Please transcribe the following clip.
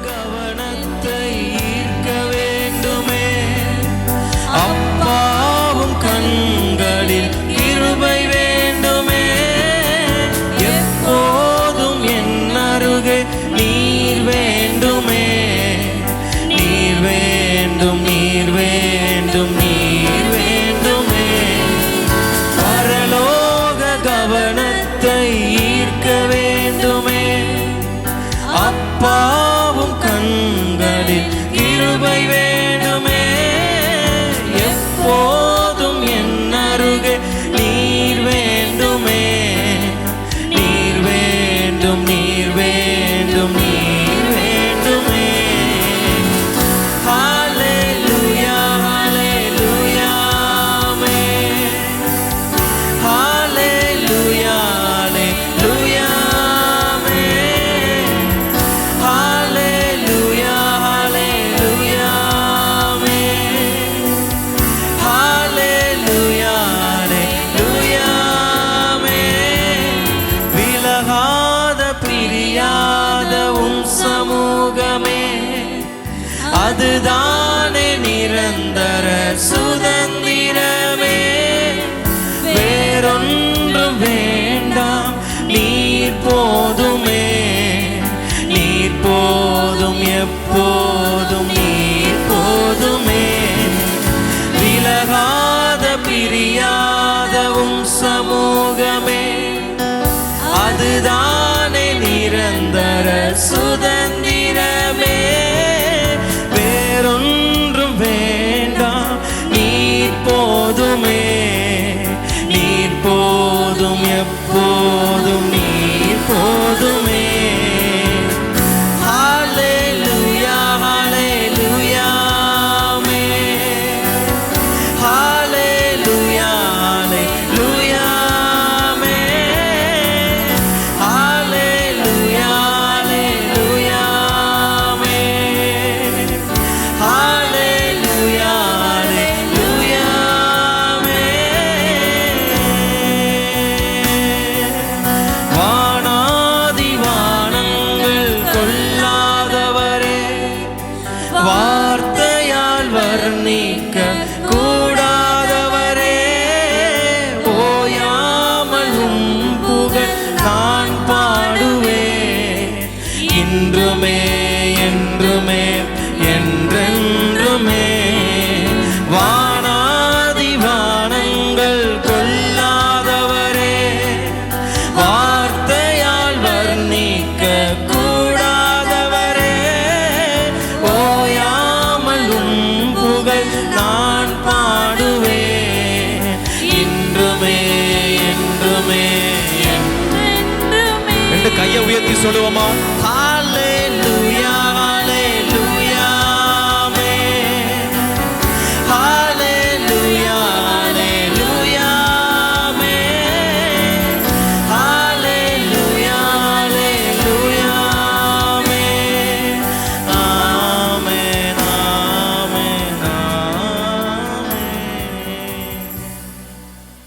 கவனத்தை ஈர்க்க வேண்டுமே. அப்பாவும் கண்களில் கிருபை வேண்டுமே. எப்போதும் என் அருகே நீர் வேண்டுமே. நீர் வேண்டும், நீர் வேண்டும், நீர் வேண்டுமே. பரலோக கவனத்தை ஈர்க்க வேண்டுமே. அப்பாவும் கண்களில் கிருபை வேண்டுமே. எப்போதும் என் அருகே நீர் வேண்டுமே. நீர் வேண்டும், நீர் வேண்டும், நீர் வேண்டுமே. ஹல்லேலூயா, ஹல்லேலூயா, ஆமென். ஹல்லேலூயா, ஹல்லேலூயா, ஆமென். ஹல்லேலூயா, ஹல்லேலூயா, ஆமென். ஹல்லேலூயா, ஹல்லேலூயா, ஆமென். விலகாத பிரியாத உம் சமூகமே, அதுதானே நிரந்தர சுதந்திரமே. வேறொன்றும் வேண்டாம், நீர் போதுமே. நீர் போதும், எப்போதும் நீர் போதுமே. விலகாத பிரியாத உம் சமூகமே, அதுதானே நிரந்தர சுதந்திரமே. வேறொன்றும் வேண்டாம், நீர் போதுமே. நீர் போதும், எப்போதும் நீர் போதுமே. ஹல்லேலூயா, ஹல்லேலூயா, ஆமென். ஹல்லேலூயா, ஹல்லேலூயா, ஆமென். ஹல்லேலூயா, ஹல்லேலூயா, ஆமென். ஹல்லேலூயா, ஹல்லேலூயா, ஆமென். வானாதி வானங்கள் கொள்ளாதவரே, வார்த்தையால் வர்ணிக்க கூடாதவரே, ஓயாமல் உம் புகழ் நான் பாடுவேன். இன்றுமே என்றுமே என்றென்றுமே. வானாதி வானங்கள் கொள்ளாதவரே, வார்த்தையால் வர்ணிக்க கூடாதவரே, ஓயாமல் உம் புகழ் நான் பாடுவேன். இன்றுமே என்றுமே என்று கையை உயர்த்தி சொல்லுவோமா?